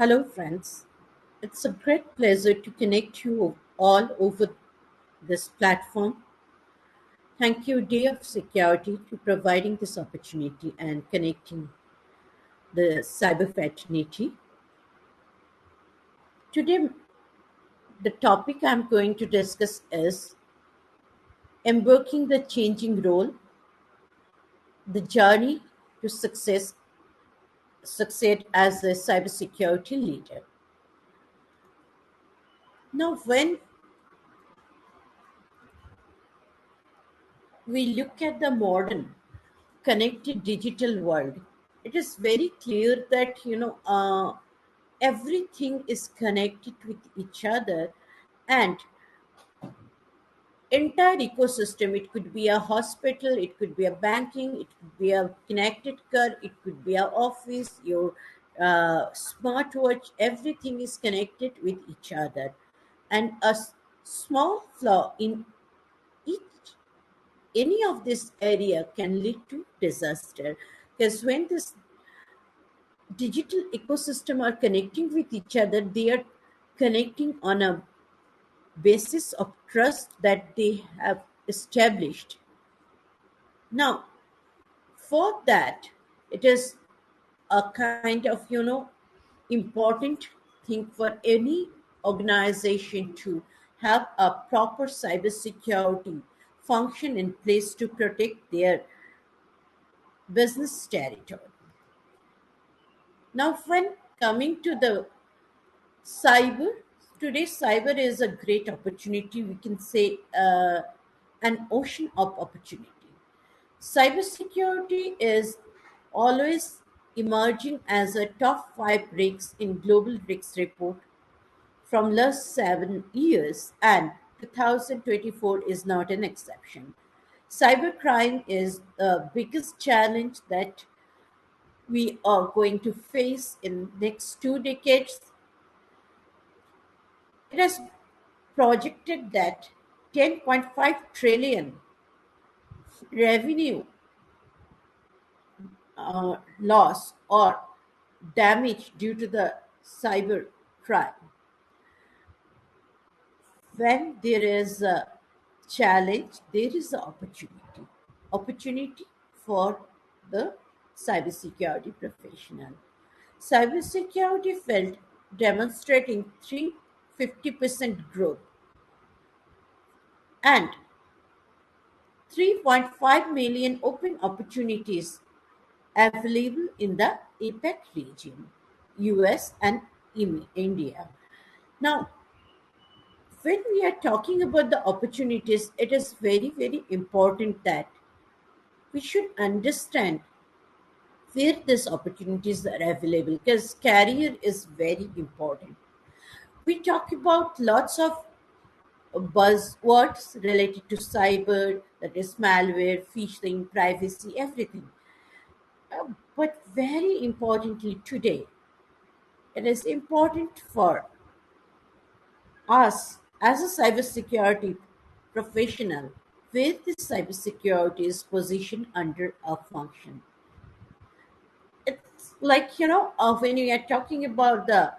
Hello, friends. It's a great pleasure to connect you all over this platform. Thank you, Day of Security, to providing this opportunity and connecting the cyber fraternity. Today, the topic I'm going to discuss is embarking the changing role, the journey to succeed as a cybersecurity leader. Now, when we look at the modern connected digital world, it is very clear that everything is connected with each other, and entire ecosystem. It could be a hospital, it could be a banking, it could be a connected car, it could be a office, your smartwatch. Everything is connected with each other, and small flaw in each any of this area can lead to disaster, because when this digital ecosystem are connecting with each other, they are connecting on a basis of trust that they have established. Now, for that, it is a kind of important thing for any organization to have a proper cybersecurity function in place to protect their business territory. Now, when coming to the cyber, today cyber is a great opportunity. We can say an ocean of opportunity. Cybersecurity is always emerging as a top five risks in global risks report from last 7 years, and 2024 is not an exception. Cybercrime is the biggest challenge that we are going to face in next 2 decades. It is projected that 10.5 trillion revenue loss or damage due to the cyber crime. When there is a challenge, there is an opportunity. Opportunity for the cybersecurity professional. Cybersecurity field demonstrating 350% growth and 3.5 million open opportunities available in the APEC region, US and India. Now, when we are talking about the opportunities, it is very, very important that we should understand where these opportunities are available, because career is very important. We talk about lots of buzzwords related to cyber, that is malware, phishing, privacy, everything. But very importantly today, it is important for us as a cybersecurity professional where this cybersecurity is positioned under a function. It's like, when you are talking about the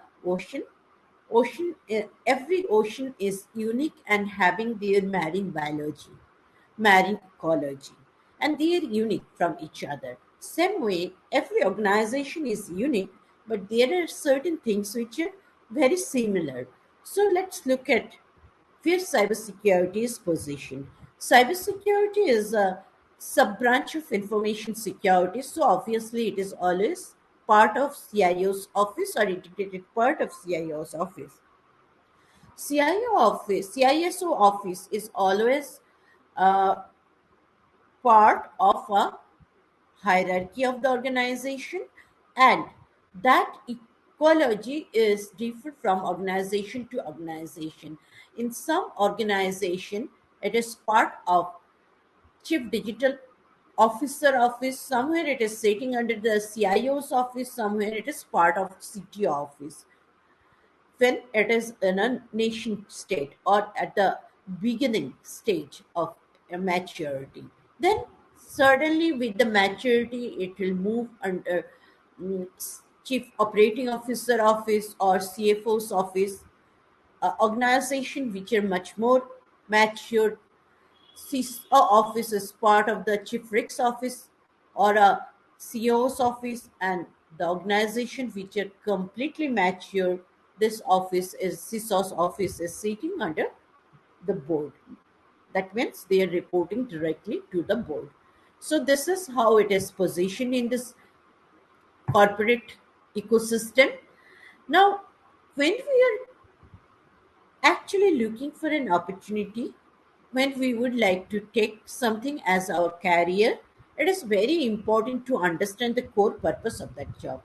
every ocean is unique and having their marine biology, marine ecology, and they are unique from each other. Same way, every organization is unique, but there are certain things which are very similar. So let's look at where cybersecurity is positioned. Cybersecurity is a sub branch of information security, so obviously it is always part of CIO's office or integrated part of CIO's office. CISO office is always uh, part of a hierarchy of the organization, and that ecology is different from organization to organization. In some organization, it is part of chief digital officer office, somewhere it is sitting under the CIO's office, somewhere it is part of CTO office. When it is in a nation state or at the beginning stage of a maturity, then certainly with the maturity it will move under Chief Operating Officer office or CFO's office, organization which are much more mature. CISO office is part of the Chief Risk Office or a CEO's office, and the organization which are completely mature, this office is CISO's office is sitting under the board. That means they are reporting directly to the board. So this is how it is positioned in this corporate ecosystem. Now, when we are actually looking for an opportunity, when we would like to take something as our career, it is very important to understand the core purpose of that job.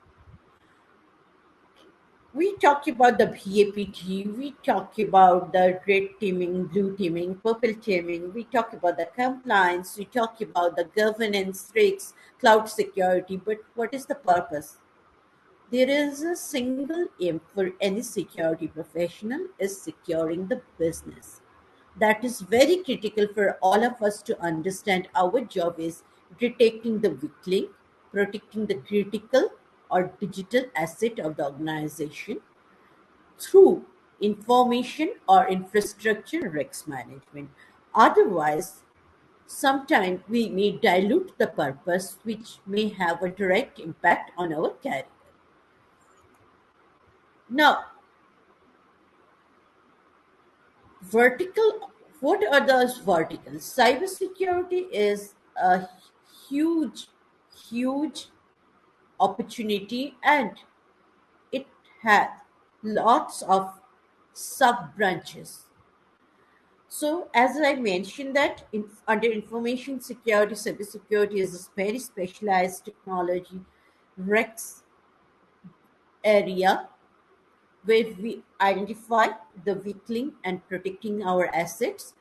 We talk about the BAPT, we talk about the red teaming, blue teaming, purple teaming, we talk about the compliance, we talk about the governance, risks, cloud security, but what is the purpose? There is a single aim for any security professional is securing the business. That is very critical for all of us to understand. Our job is detecting the weak link, protecting the critical or digital asset of the organization through information or infrastructure risk management. Otherwise, sometimes we may dilute the purpose, which may have a direct impact on our career. Now, vertical, what are those verticals? Cybersecurity is a huge, huge opportunity, and it has lots of sub branches. So, as I mentioned, that under information security, cybersecurity is a very specialized technology REX area where we identify the weak link and protecting our assets.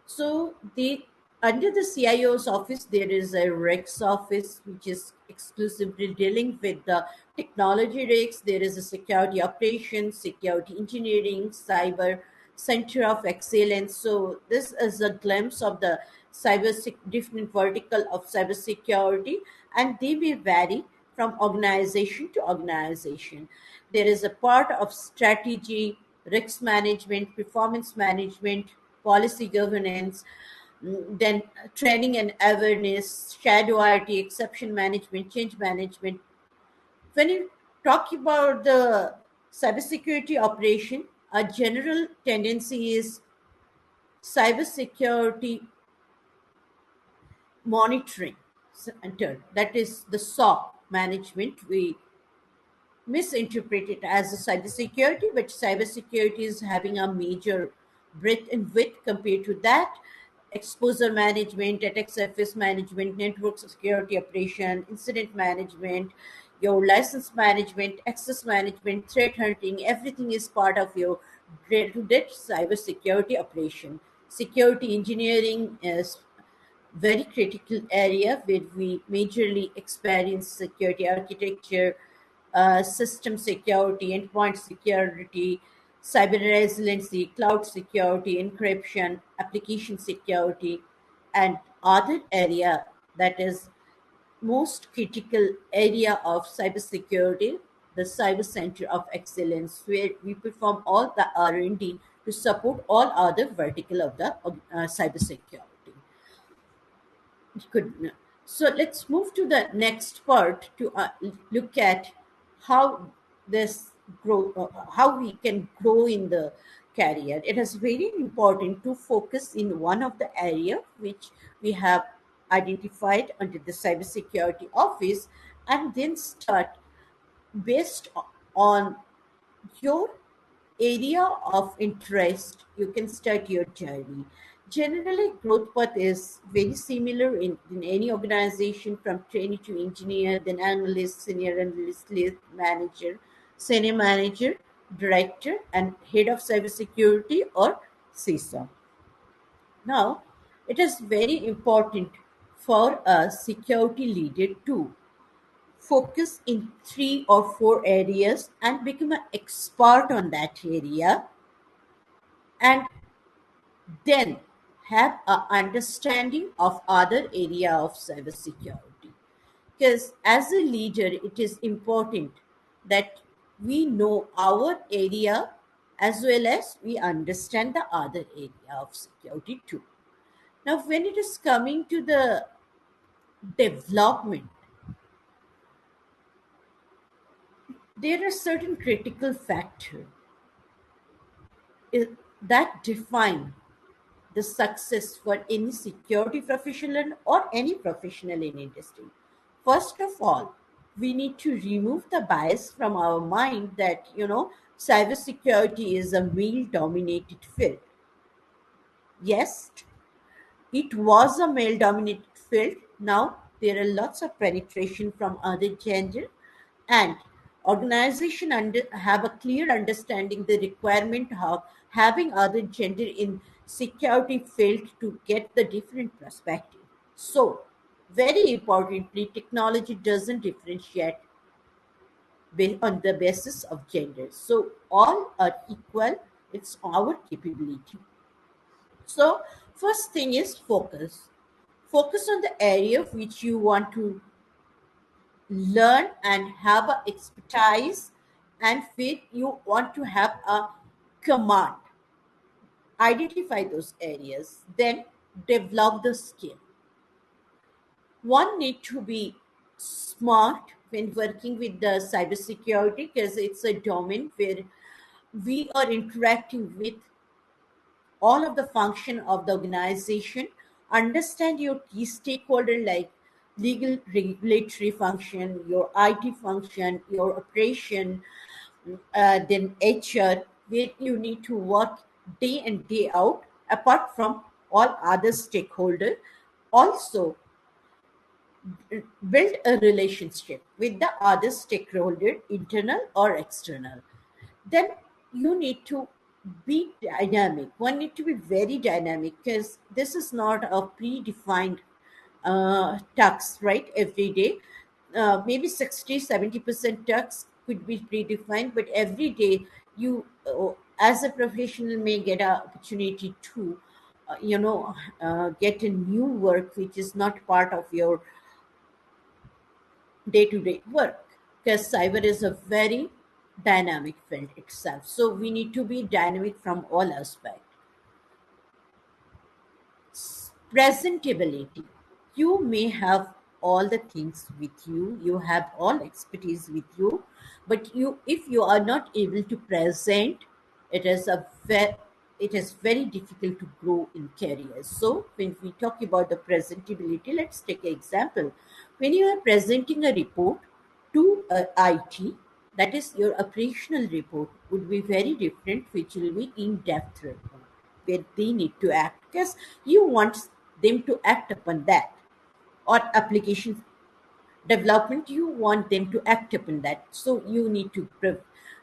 So the under the CIO's office, there is a REX office which is exclusively dealing with the technology risks. There is a security operations, security engineering, cyber center of excellence. So this is a glimpse of the different vertical of cybersecurity, and they may vary from organization to organization. There is a part of strategy, risk management, performance management, policy governance, then training and awareness, shadow IT, exception management, change management. When you talk about the cybersecurity operation, a general tendency is cybersecurity monitoring center. That is the SOC management. We misinterpret it as a cybersecurity, but cybersecurity is having a major breadth and width compared to that. Exposure management, attack surface management, network security operation, incident management, your license management, access management, threat hunting, everything is part of your day-to-day cybersecurity operation. Security engineering is very critical area where we majorly experience security architecture, system security, endpoint security, cyber resiliency, cloud security, encryption, application security, and other area that is most critical area of cybersecurity, the Cyber Center of Excellence, where we perform all the R&D to support all other vertical of the cybersecurity. Good. So let's move to the next part to look at how this grow, how we can grow in the career. It is very important to focus in one of the area which we have identified under the cybersecurity office, and then start based on your area of interest. You can start your journey. Generally, growth path is very similar in any organization, from trainee to engineer, then analyst, senior analyst, lead manager, senior manager, director, and head of cybersecurity or CISO. Now, it is very important for a security leader to focus in three or four areas and become an expert on that area, and then have a understanding of other area of cybersecurity. Because as a leader, it is important that we know our area as well as we understand the other area of security too. Now, when it is coming to the development, there are certain critical factors that define the success for any security professional or any professional in industry. First of all, we need to remove the bias from our mind that, cybersecurity is a male dominated field. Yes, it was a male dominated field. Now there are lots of penetration from other gender, and organization have a clear understanding the requirement of having other gender in security field to get the different perspective. So very importantly, technology doesn't differentiate on the basis of gender. So all are equal. It's our capability. So first thing is focus. Focus on the area which you want to learn and have a expertise, and where you want to have a command. Identify those areas, then develop the skill. One need to be smart when working with the cybersecurity because it's a domain where we are interacting with all of the function of the organization. Understand your key stakeholder like legal regulatory function, your IT function, your operation, then HR, where you need to work day in day out apart from all other stakeholders. Also build a relationship with the other stakeholder, internal or external. Then you need to be dynamic. One need to be very dynamic because this is not a predefined task, right? Every day, maybe 60-70% tasks could be predefined, but every day you, as a professional, may get an opportunity to, get a new work which is not part of your day-to-day work, because cyber is a very dynamic field itself, so we need to be dynamic from all aspects. Presentability. You may have all the things with you, you have all expertise with you, but if you are not able to present, it is a it is very difficult to grow in careers. So when we talk about the presentability, let's take an example. When you are presenting a report to IT, that is your operational report would be very different, which will be in-depth report where they need to act, because you want them to act upon that, or application development, you want them to act upon that, so you need to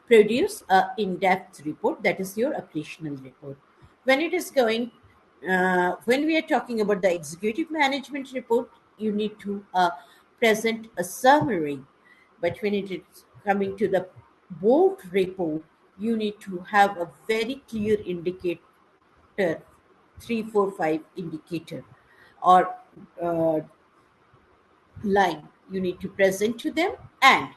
produce a in-depth report, that is your operational report. When it is going when we are talking about the executive management report, you need to present a summary. But when it is coming to the board report, you need to have a very clear indicator, 3 4 5 indicator, or uh, line you need to present to them. And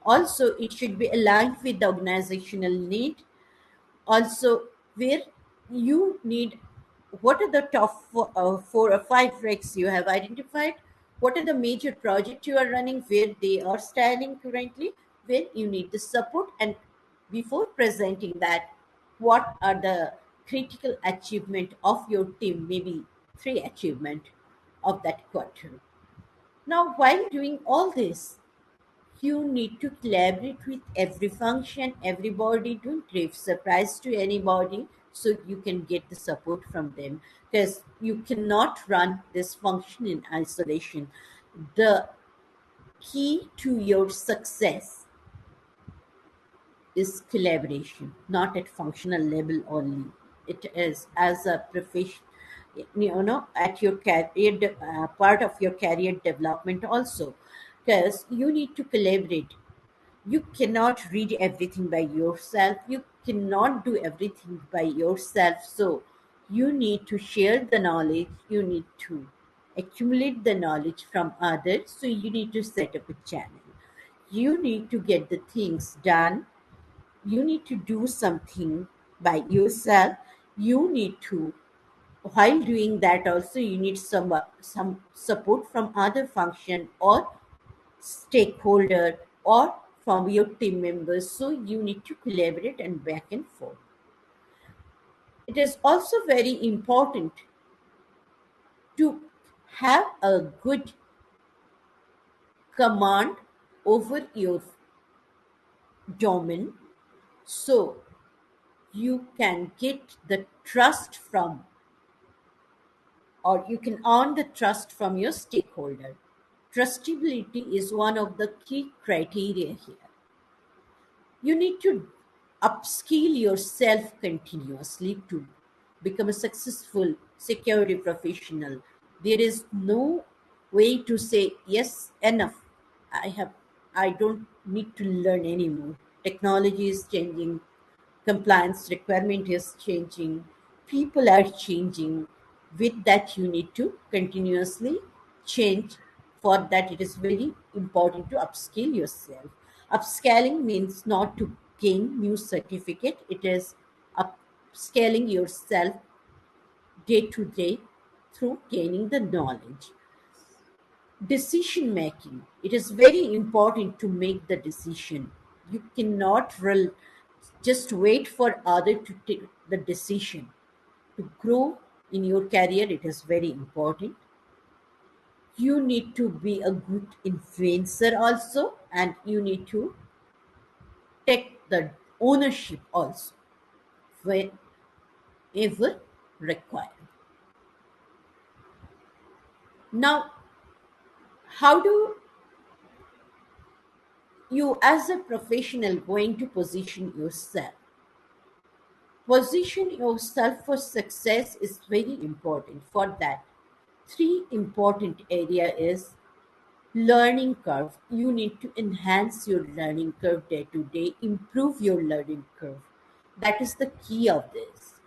also it should be aligned with the organizational need. Also, where you need, what are the top 4 or 5 recs you have identified, what are the major projects you are running, where they are standing currently, where you need the support, and before presenting that, what are the critical achievement of your team, maybe 3 achievement of that quarter. Now, while doing all this, you need to collaborate with every function, everybody. Don't give surprise to anybody, so you can get the support from them, because you cannot run this function in isolation. The key to your success is collaboration, not at functional level only. It is as a profession, at your career, part of your career development also, because you need to collaborate. You cannot read everything by yourself, you cannot do everything by yourself, so you need to share the knowledge, you need to accumulate the knowledge from others, so you need to set up a channel. You need to get the things done. You need to do something by yourself. You need to, while doing that also, you need some support from other function or stakeholder or from your team members. So you need to collaborate and back and forth. It is also very important to have a good command over your domain, so you can get the trust from, or you can earn the trust from your stakeholder. Trustability is one of the key criteria here. You need to upskill yourself continuously to become a successful security professional. There is no way to say, yes, enough. I have I don't need to learn anymore. Technology is changing, compliance requirement is changing, people are changing. With that, you need to continuously change. For that, it is very important to upskill yourself. Upscaling means not to gain new certificate, it is upscaling yourself day to day through gaining the knowledge. Decision making, it is very important to make the decision. You cannot just wait for other to take the decision. To grow in your career, it is very important. You need to be a good influencer also, and you need to take the ownership also whenever required. Now, how do you as a professional going to position yourself? Position yourself for success is very important. For that, three important area is learning curve. You need to enhance your learning curve day to day, improve your learning curve. That is the key of this.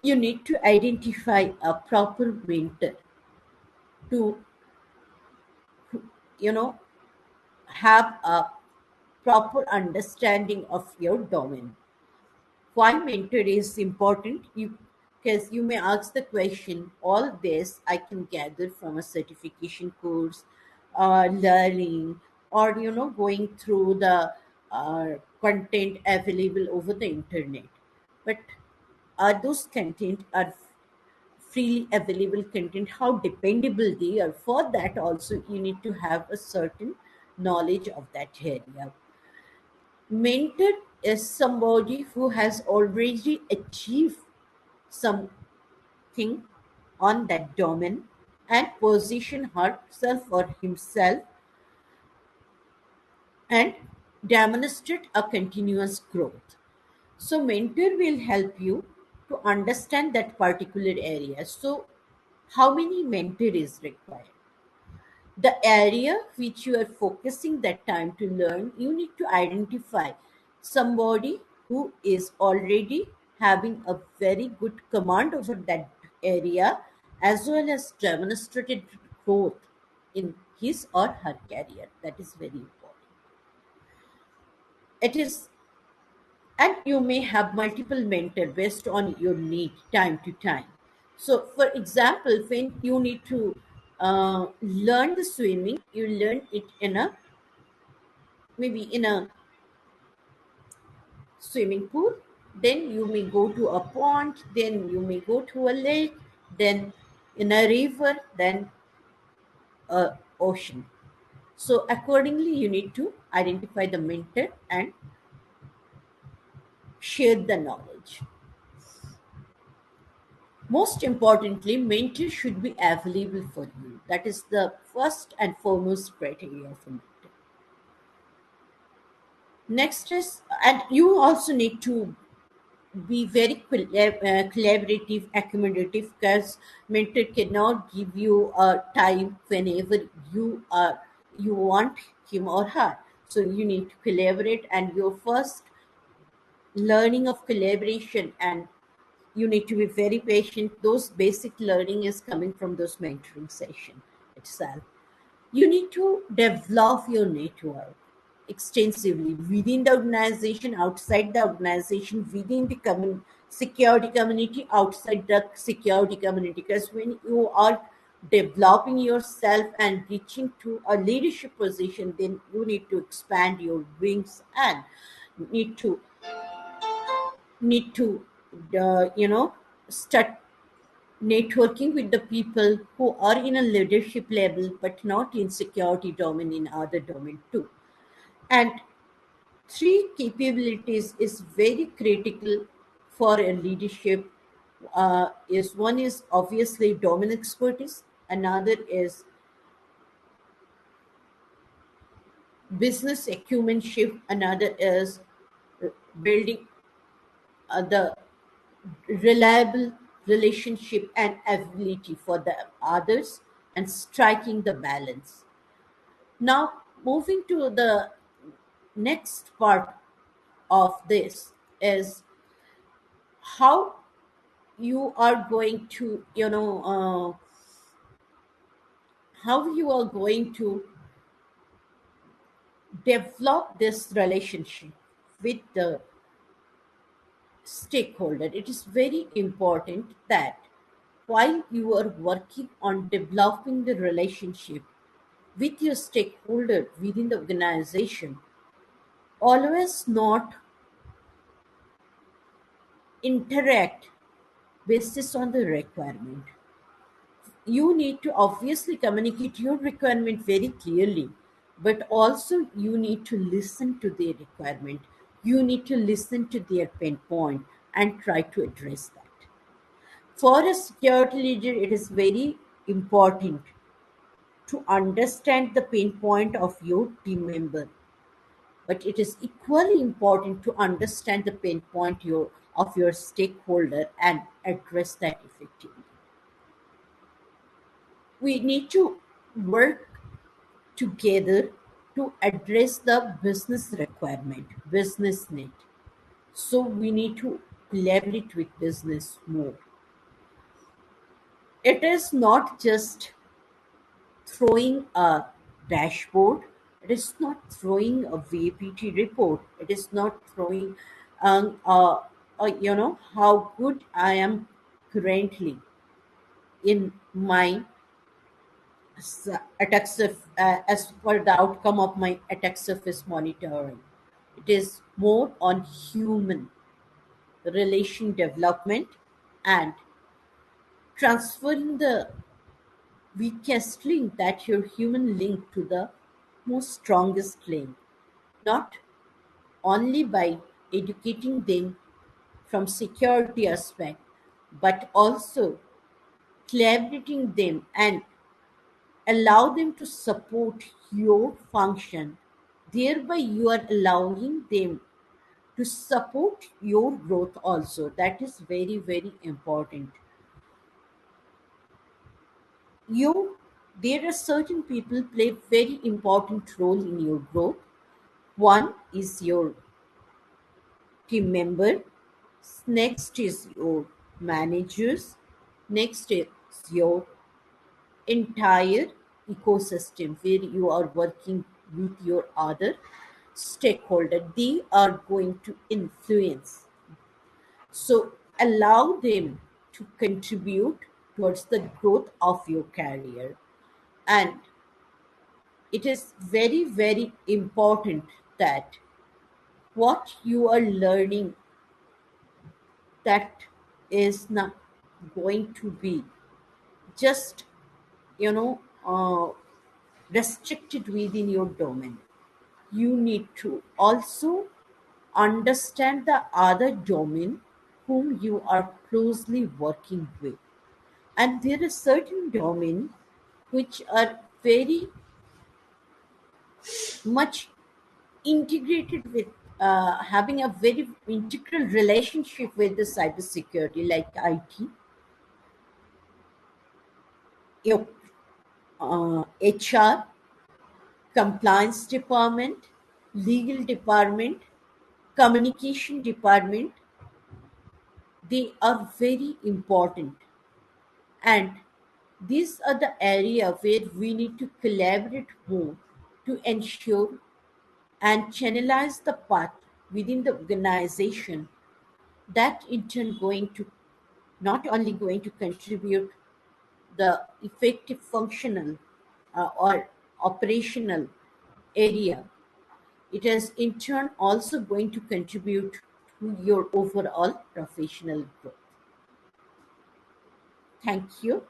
You need to identify a proper mentor to, you know, have a proper understanding of your domain. Why mentor is important? Because you may ask the question, all this I can gather from a certification course, learning, or going through the content available over the internet. But are those content are freely available content? How dependable they are? For that also, you need to have a certain knowledge of that area. Mentor is somebody who has already achieved something on that domain and position herself or himself and demonstrate a continuous growth. So mentor will help you to understand that particular area. So how many mentor is required? The area which you are focusing that time to learn, you need to identify somebody who is already having a very good command over that area, as well as demonstrated growth in his or her career. That is very important. It is, and you may have multiple mentor based on your need time to time. So for example, when you need to learn the swimming, you learn it in a, maybe in a swimming pool, then you may go to a pond, then you may go to a lake, then in a river, then a ocean. So accordingly, you need to identify the mentor and share the knowledge. Most importantly, mentor should be available for you. That is the first and foremost criteria for mentor. Next is, and you also need to be very collaborative, accommodative, because mentor cannot give you a time whenever you want him or her. So you need to collaborate, and your first learning of collaboration, and you need to be very patient. Those basic learning is coming from those mentoring session itself. You need to develop your network extensively within the organization, outside the organization, within the security community, outside the security community. Because when you are developing yourself and reaching to a leadership position, then you need to expand your wings and need to need to start networking with the people who are in a leadership level but not in security domain, in other domain too. And three capabilities is very critical for a leadership. Is one is obviously domain expertise, another is business acumenship, another is building the reliable relationship and ability for the others, and striking the balance. Now, moving to the next part of this is how you are going to, how you are going to develop this relationship with the stakeholder. It is very important that while you are working on developing the relationship with your stakeholder within the organization, always not interact basis on the requirement. You need to obviously communicate your requirement very clearly, but also you need to listen to their requirement. You need to listen to their pain point and try to address that. For a security leader, it is very important to understand the pain point of your team member, but it is equally important to understand the pain point of your stakeholder and address that effectively. We need to work together to address the business requirement, business need. So we need to collaborate with business more. It is not just throwing a dashboard. It is not throwing a VPT report. It is not throwing, how good I am currently in my attack as per the outcome of my attack surface monitoring. It is more on human relation development and transferring the weakest link, that your human link, to the most strongest link, not only by educating them from security aspect, but also collaborating them and allow them to support your function. Thereby you are allowing them to support your growth also. That is very, very important. You There are certain people play very important role in your growth. One is your team member, next is your managers, next is your entire ecosystem where you are working with your other stakeholder. They are going to influence. So allow them to contribute towards the growth of your career. And it is very, very important that what you are learning, that is not going to be just, you know uh, restricted within your domain. You need to also understand the other domain whom you are closely working with. And there are certain domain which are very much integrated with, having a very integral relationship with the cybersecurity, like IT, your HR, compliance department, legal department, communication department. They are very important. And These are the area where we need to collaborate more to ensure and channelize the path within the organization, that in turn going to not only going to contribute the effective functional or operational area, it is in turn also going to contribute to your overall professional growth. Thank you.